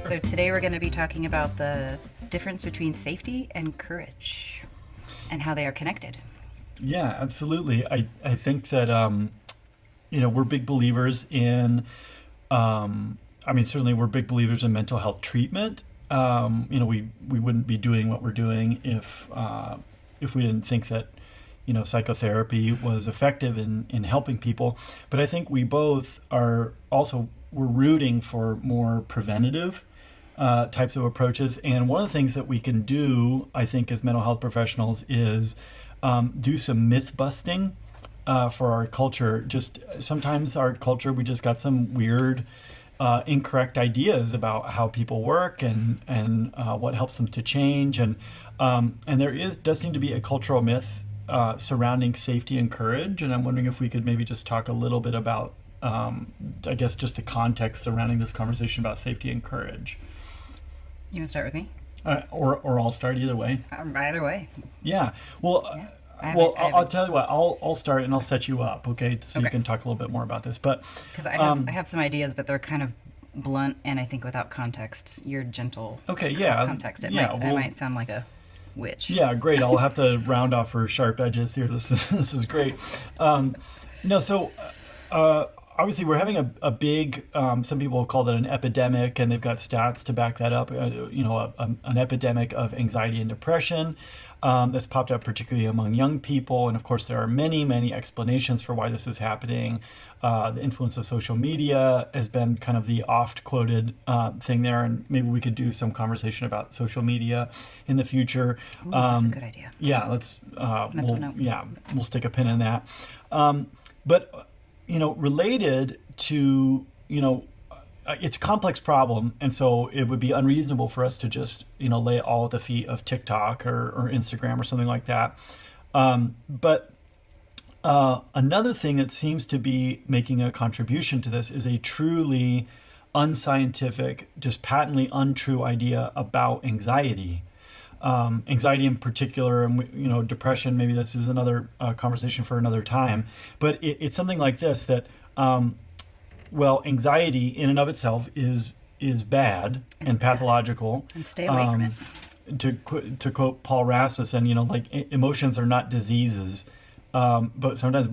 So today we're going to be talking about the difference between safety and courage and how they are connected. Yeah, absolutely. I think that, we're big believers in, certainly we're big believers in mental health treatment. We wouldn't be doing what we're doing if we didn't think that, psychotherapy was effective in helping people. But I think we both we're rooting for more preventative types of approaches. And one of the things that we can do, I think, as mental health professionals is do some myth busting for our culture. Just sometimes our culture, we just got some weird, incorrect ideas about how people work and what helps them to change. And does seem to be a cultural myth surrounding safety and courage. And I'm wondering if we could maybe just talk a little bit about, just the context surrounding this conversation about safety and courage. You want to start with me? Or I'll start either way. Either way. Yeah. Well, I'll tell you what. I'll start and I'll set you up. Okay. So you can talk a little bit more about this. But because I have some ideas, but they're kind of blunt, and I think without context, your gentle. Okay. Yeah. Context. It might sound like a witch. Yeah. Great. I'll have to round off her sharp edges here. This is great. Obviously, we're having a big, some people call it an epidemic, and they've got stats to back that up, an epidemic of anxiety and depression that's popped up particularly among young people. And of course, there are many, many explanations for why this is happening. The influence of social media has been kind of the oft-quoted thing there, and maybe we could do some conversation about social media in the future. Ooh, that's a good idea. Yeah, we'll stick a pin in that. But related to, it's a complex problem. And so it would be unreasonable for us to just, lay it all at the feet of TikTok or Instagram or something like that. But another thing that seems to be making a contribution to this is a truly unscientific, just patently untrue idea about anxiety. Anxiety in particular, and depression. Maybe this is another conversation for another time. But it's something like this: that anxiety in and of itself is bad and pathological. And stay away from it. To quote Paul Rasmussen, emotions are not diseases. But sometimes,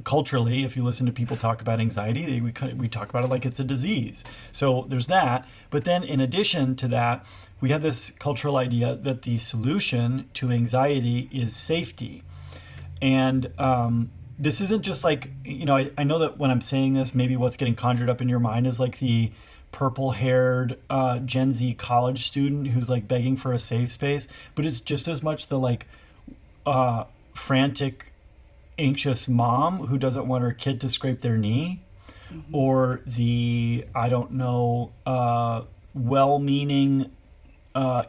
culturally, if you listen to people talk about anxiety, we talk about it like it's a disease. So there's that. But then in addition to that, we have this cultural idea that the solution to anxiety is safety. And this isn't just like, I know that when I'm saying this, maybe what's getting conjured up in your mind is like the purple-haired Gen Z college student who's like begging for a safe space. But it's just as much the frantic, anxious mom who doesn't want her kid to scrape their knee, or the, well-meaning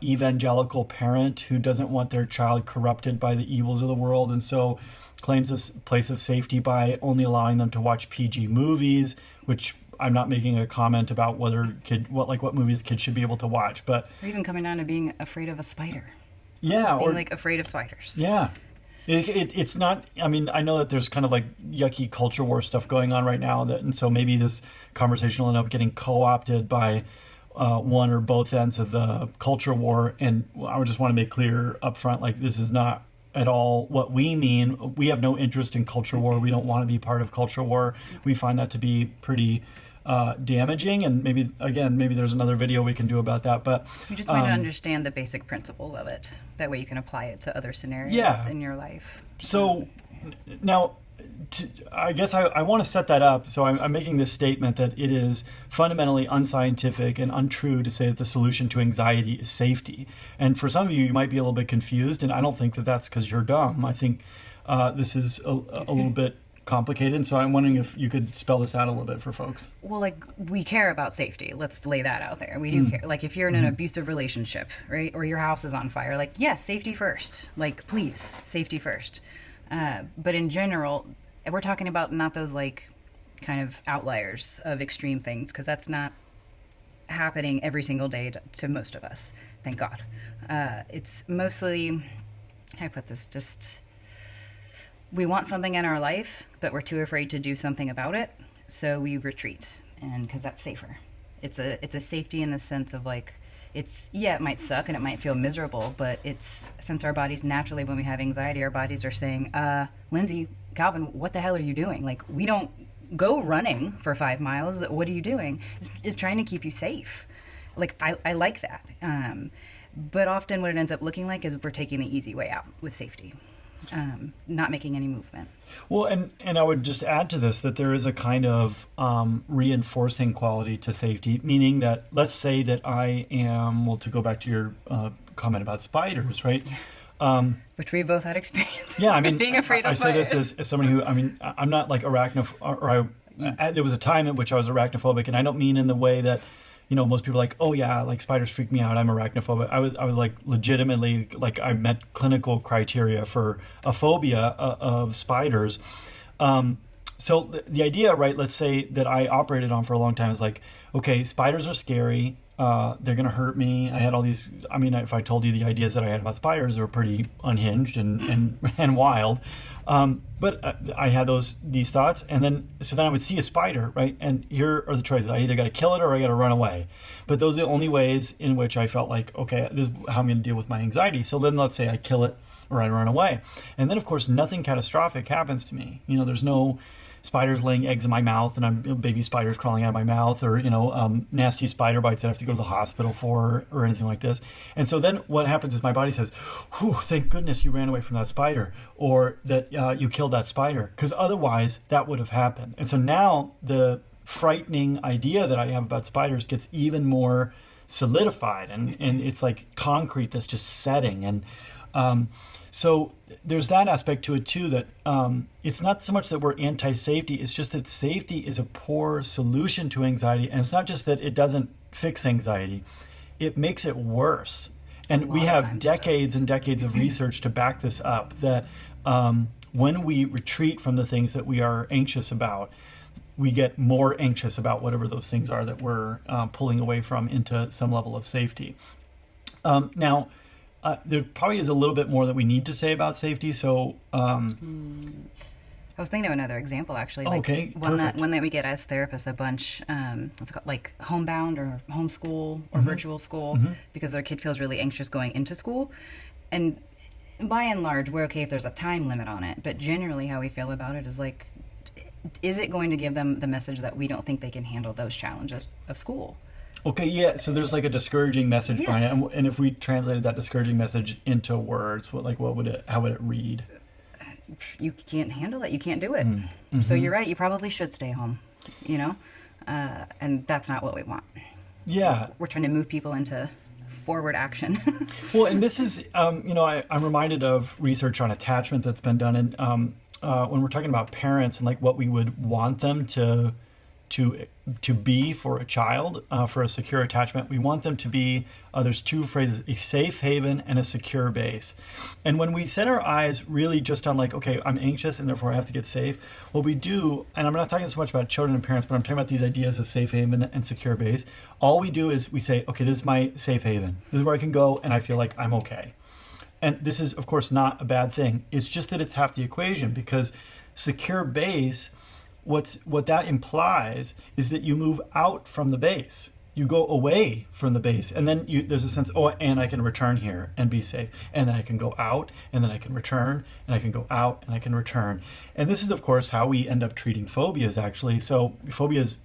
evangelical parent who doesn't want their child corrupted by the evils of the world, and so claims this place of safety by only allowing them to watch PG movies, which I'm not making a comment about what movies kids should be able to watch, but or even coming down to being afraid of a spider. Yeah, being afraid of spiders. Yeah. It's not, I know that there's kind of like yucky culture war stuff going on right now, and so maybe this conversation will end up getting co-opted by one or both ends of the culture war. And I just want to make clear up front, this is not at all what we mean. We have no interest in culture war. We don't want to be part of culture war. We find that to be pretty damaging, and maybe there's another video we can do about that. But we just want to understand the basic principle of it. That way you can apply it to other scenarios in your life. So now, I guess I want to set that up. So I'm making this statement that it is fundamentally unscientific and untrue to say that the solution to anxiety is safety. And for some of you, you might be a little bit confused, and I don't think that that's because you're dumb. I think this is a little bit complicated, and so I'm wondering if you could spell this out a little bit for folks. Well, we care about safety. Let's lay that out there. We do care. If you're in an abusive relationship, right, or your house is on fire, yes, safety first. Please, safety first. But in general, we're talking about not those kind of outliers of extreme things, because that's not happening every single day to most of us. Thank God. It's mostly, how do I put this? Just, we want something in our life, but we're too afraid to do something about it, so we retreat, and because that's safer. It's a safety in the sense of like, it might suck and it might feel miserable, but it's, since our bodies naturally, when we have anxiety, our bodies are saying, Lindsay, Calvin, what the hell are you doing? Like, we don't go running for 5 miles. What are you doing? It's trying to keep you safe. Like, I like that. But often what it ends up looking like is we're taking the easy way out with safety, not making any movement. Well, and I would just add to this that there is a kind of reinforcing quality to safety, meaning that, let's say that I am, well, to go back to your comment about spiders, right? Which we both had experience. Yeah, I mean, being afraid of I spiders. say this as somebody who, I mean, I'm not like there was a time in which I was arachnophobic, and I don't mean in the way that, you know, most people are like, oh yeah, like spiders freak me out, I'm arachnophobic. I was like legitimately, like, I met clinical criteria for a phobia of spiders. So the idea, right, let's say that I operated on for a long time is like, okay, spiders are scary. They're going to hurt me. I had all these, I mean, if I told you the ideas that I had about spiders, they were pretty unhinged and wild. But I had these thoughts. And then I would see a spider, right? And here are the choices. I either got to kill it or I got to run away. But those are the only ways in which I felt like, okay, this is how I'm going to deal with my anxiety. So then let's say I kill it or I run away. And then, of course, nothing catastrophic happens to me. You know, there's no spiders laying eggs in my mouth and baby spiders crawling out of my mouth, or, you know, nasty spider bites that I have to go to the hospital for, or anything like this. And so then what happens is my body says, whew, thank goodness you ran away from that spider, or that you killed that spider, because otherwise that would have happened. And so now the frightening idea that I have about spiders gets even more solidified, and it's like concrete that's just setting. And so there's that aspect to it too, that it's not so much that we're anti-safety, it's just that safety is a poor solution to anxiety. And it's not just that it doesn't fix anxiety, it makes it worse. And we have decades and decades of research to back this up, that when we retreat from the things that we are anxious about, we get more anxious about whatever those things are that we're pulling away from into some level of safety. Now, there probably is a little bit more that we need to say about safety. So, I was thinking of another example, actually. Like okay, one that we get as therapists a bunch. What's it called? Like homebound or homeschool or virtual school, because their kid feels really anxious going into school. And by and large, we're okay if there's a time limit on it. But generally, how we feel about it is like, is it going to give them the message that we don't think they can handle those challenges of school? Okay, yeah, so there's like a discouraging message behind it. And if we translated that discouraging message into words, how would it read? You can't handle it. You can't do it. So you're right. You probably should stay home, you know? And that's not what we want. Yeah. We're trying to move people into forward action. Well, and this is, you know, I'm reminded of research on attachment that's been done. And when we're talking about parents and like what we would want them to be for a child, for a secure attachment, we want them to be, there's two phrases, a safe haven and a secure base. And when we set our eyes really just on like, okay, I'm anxious and therefore I have to get safe, what we do, and I'm not talking so much about children and parents, but I'm talking about these ideas of safe haven and secure base. All we do is we say, okay, this is my safe haven. This is where I can go and I feel like I'm okay. And this is, of course, not a bad thing. It's just that it's half the equation, because secure base, what that implies is that you move out from the base. You go away from the base, and then there's a sense, oh, and I can return here and be safe. And then I can go out, and then I can return, and I can go out, and I can return. And this is, of course, how we end up treating phobias, actually. So phobias,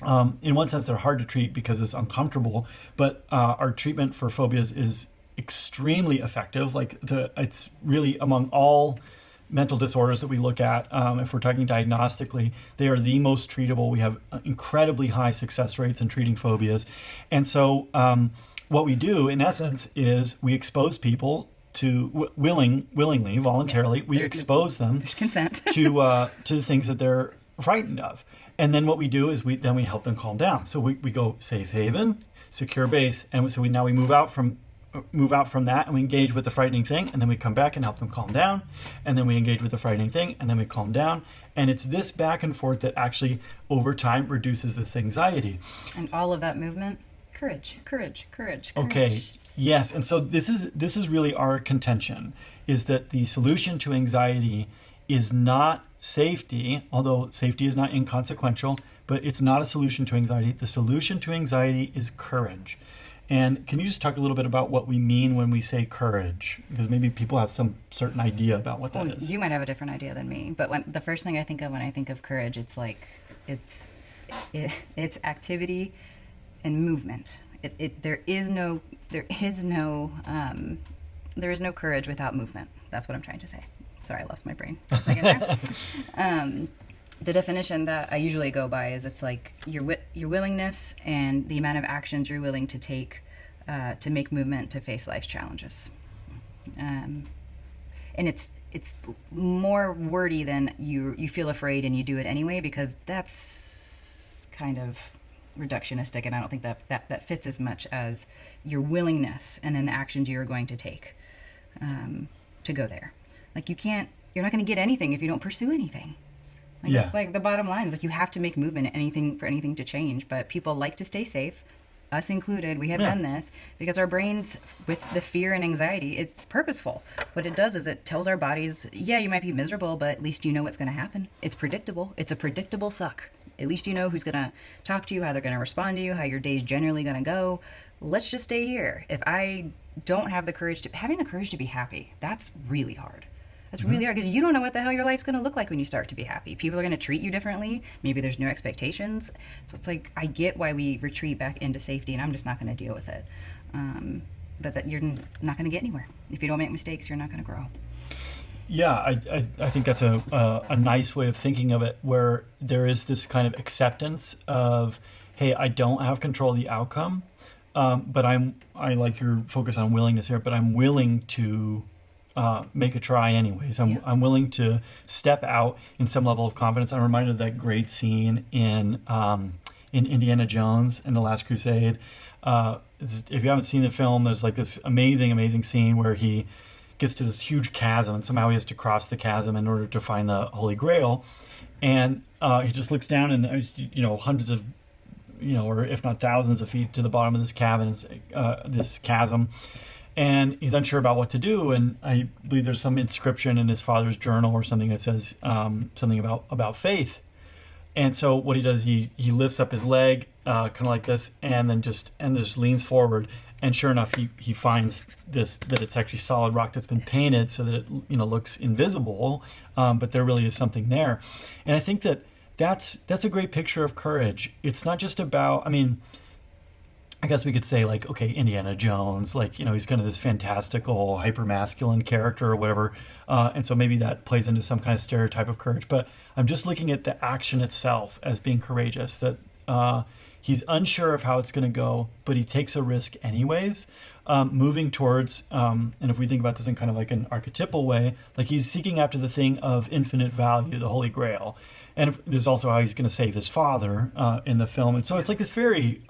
in one sense, they're hard to treat because it's uncomfortable, but our treatment for phobias is extremely effective. Like it's really, among all mental disorders that we look at, if we're talking diagnostically, they are the most treatable. We have incredibly high success rates in treating phobias. And so what we do, in essence, is we expose people to willingly, voluntarily, we expose them there's consent. to the things that they're frightened of. And then what we do is we help them calm down. So we go safe haven, secure base, and so we move out from that, and we engage with the frightening thing, and then we come back and help them calm down, and then we engage with the frightening thing, and then we calm down. And it's this back and forth that actually over time reduces this anxiety. And all of that movement, courage. Okay, yes. And so this is really our contention, is that the solution to anxiety is not safety, although safety is not inconsequential, but it's not a solution to anxiety. The solution to anxiety is courage. And can you just talk a little bit about what we mean when we say courage? Because maybe people have some certain idea about what that is. You might have a different idea than me, but the first thing I think of when I think of courage, it's like it's activity and movement. There is no courage without movement. That's what I'm trying to say. Sorry, I lost my brain for a second there. The definition that I usually go by is it's like your willingness and the amount of actions you're willing to take to make movement to face life's challenges. And it's more wordy than you feel afraid and you do it anyway, because that's kind of reductionistic, and I don't think that fits as much as your willingness and then the actions you're going to take to go there. Like you're not going to get anything if you don't pursue anything. Like that's like the bottom line is like you have to make movement for anything to change. But people like to stay safe, us included. We have done this because our brains, with the fear and anxiety, it's purposeful. What it does is it tells our bodies, yeah, you might be miserable, but at least you know what's going to happen. It's predictable. It's a predictable suck. At least you know who's going to talk to you, how they're going to respond to you, how your day's generally going to go. Let's just stay here. If I don't have having the courage to be happy, that's really hard. That's really hard because you don't know what the hell your life's going to look like when you start to be happy. People are going to treat you differently. Maybe there's new expectations. So it's like, I get why we retreat back into safety, and I'm just not going to deal with it. But that you're not going to get anywhere. If you don't make mistakes, you're not going to grow. Yeah, I think that's a nice way of thinking of it, where there is this kind of acceptance of, hey, I don't have control of the outcome, but I like your focus on willingness here, but I'm willing to make a try anyways. I'm willing to step out in some level of confidence. I'm reminded of that great scene in Indiana Jones and the Last Crusade. If you haven't seen the film, there's like this amazing scene where he gets to this huge chasm, and somehow he has to cross the chasm in order to find the Holy Grail. And he just looks down, and there's hundreds of, or if not thousands of feet to the bottom of this cavern, this chasm. And he's unsure about what to do, and I believe there's some inscription in his father's journal or something that says something about faith. And so what he does, he lifts up his leg, kind of like this, and then just leans forward. And sure enough, he finds that it's actually solid rock that's been painted so that it looks invisible, but there really is something there. And I think that's a great picture of courage. It's not just about, I guess we could say like, okay, Indiana Jones, like, he's kind of this fantastical, hyper-masculine character or whatever. And so maybe that plays into some kind of stereotype of courage. But I'm just looking at the action itself as being courageous, that he's unsure of how it's going to go, but he takes a risk anyways, moving towards, and if we think about this in kind of like an archetypal way, like he's seeking after the thing of infinite value, the Holy Grail. And this is also how he's going to save his father in the film. And so it's like this very...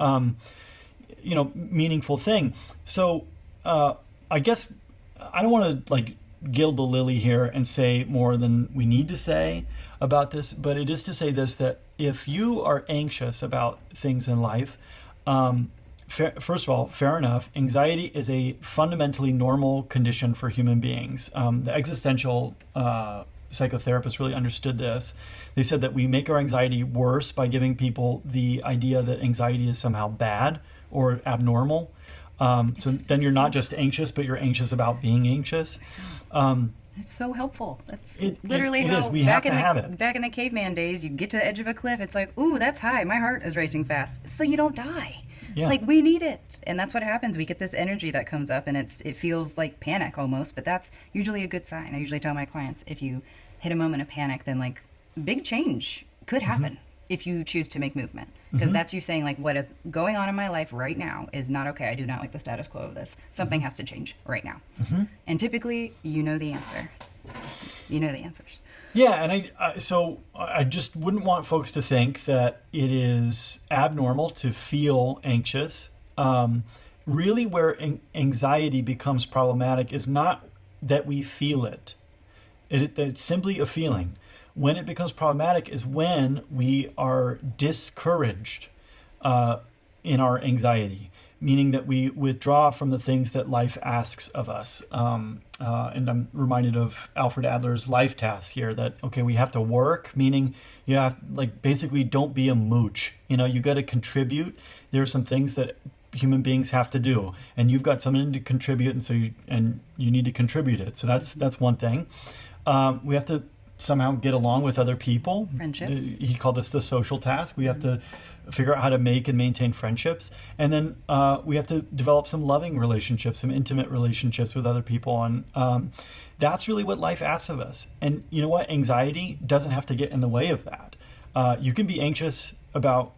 meaningful thing. So I guess I don't want to like gild the lily here and say more than we need to say about this, but it is to say this, that if you are anxious about things in life, first of all, fair enough, anxiety is a fundamentally normal condition for human beings. The existential psychotherapists really understood this. They said that we make our anxiety worse by giving people the idea that anxiety is somehow bad or abnormal. So then you're not just anxious, but you're anxious about being anxious. It's so helpful. That's literally it how is. We have to have it. Back in the caveman days, you get to the edge of a cliff, it's like, ooh, that's high. My heart is racing fast. So you don't die. Yeah. Like, we need it. And that's what happens. We get this energy that comes up, and it feels like panic almost, but that's usually a good sign. I usually tell my clients, if you hit a moment of panic, then like big change could happen if you choose to make movement. Because that's you saying, like, what is going on in my life right now is not okay. I do not like the status quo of this. Something has to change right now. And typically, you know the answer. You know the answers. Yeah, and I just wouldn't want folks to think that it is abnormal to feel anxious. Really, where anxiety becomes problematic is not that we feel it. It's simply a feeling. When it becomes problematic is when we are discouraged in our anxiety, meaning that we withdraw from the things that life asks of us. And I'm reminded of Alfred Adler's life task here that, okay, we have to work, meaning you have, like, basically don't be a mooch. You got to contribute. There are some things that human beings have to do, and you've got something to contribute, and so you need to contribute it. So that's one thing. We have to somehow get along with other people. Friendship. He called this the social task. We have to figure out how to make and maintain friendships. And then we have to develop some loving relationships, some intimate relationships with other people. And that's really what life asks of us. And you know what? Anxiety doesn't have to get in the way of that. You can be anxious about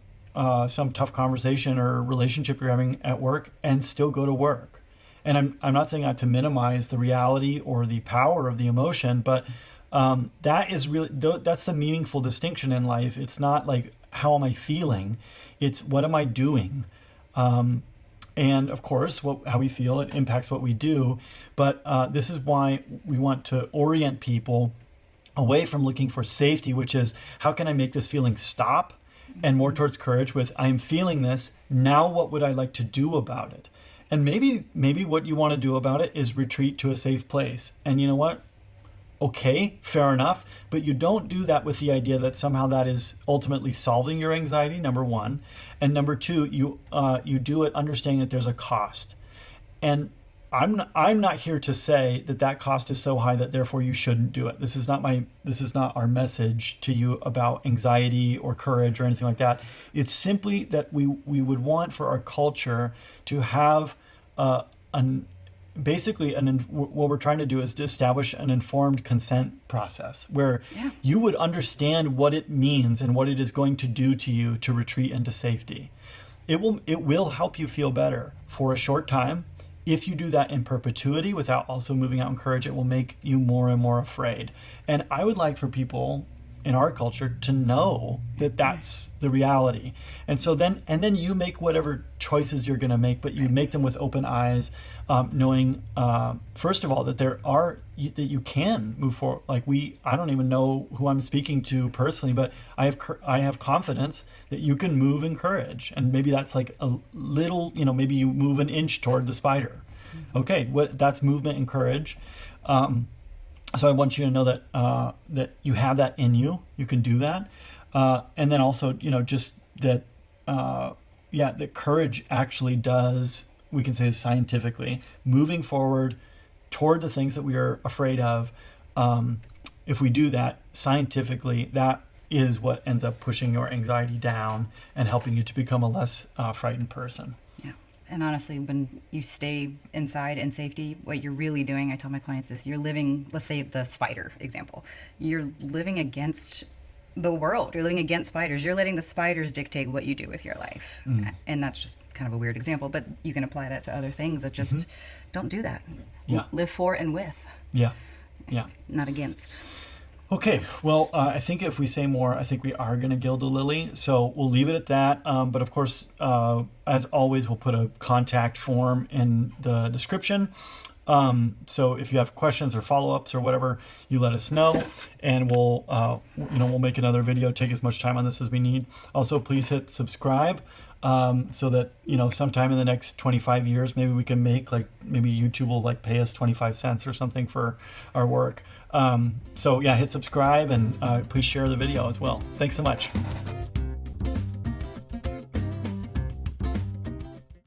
some tough conversation or relationship you're having at work and still go to work. And I'm not saying that to minimize the reality or the power of the emotion, but that is really, that's the meaningful distinction in life. It's not like, how am I feeling? It's what am I doing? And of course, how we feel, it impacts what we do. But this is why we want to orient people away from looking for safety, which is, how can I make this feeling stop? And more towards courage with, I'm feeling this, now what would I like to do about it? And maybe what you want to do about it is retreat to a safe place. And you know what? Okay, fair enough. But you don't do that with the idea that somehow that is ultimately solving your anxiety, number one. And number two, you do it understanding that there's a cost. And I'm not here to say that cost is so high that therefore you shouldn't do it. This is not our message to you about anxiety or courage or anything like that. It's simply that we would want for our culture to have what we're trying to do is to establish an informed consent process where you would understand what it means and what it is going to do to you to retreat into safety. It will help you feel better for a short time. If you do that in perpetuity without also moving out in courage, it will make you more and more afraid. And I would like for people in our culture to know that that's the reality. And so then you make whatever choices you're going to make, but you make them with open eyes, knowing, first of all, that you can move forward. Like I don't even know who I'm speaking to personally, but I have confidence that you can move in courage. And maybe that's like a little, maybe you move an inch toward the spider. Okay, that's movement and courage. So I want you to know that you have that in you. You can do that, and then also, just that, that courage actually does. We can say scientifically, moving forward toward the things that we are afraid of. If we do that scientifically, that is what ends up pushing your anxiety down and helping you to become a less frightened person. And honestly, when you stay inside in safety, what you're really doing, I tell my clients this, you're living, let's say the spider example, you're living against the world. You're living against spiders. You're letting the spiders dictate what you do with your life. And that's just kind of a weird example, but you can apply that to other things that just don't do that. Live for and with. Yeah. Not against. Okay, well, I think if we say more, I think we are going to gild a lily. So we'll leave it at that. But of course, as always, we'll put a contact form in the description. So if you have questions or follow-ups or whatever, you let us know, and we'll make another video. Take as much time on this as we need. Also, please hit subscribe. So that, sometime in the next 25 years, maybe we can maybe YouTube will pay us 25 cents or something for our work. So hit subscribe and please share the video as well. Thanks so much.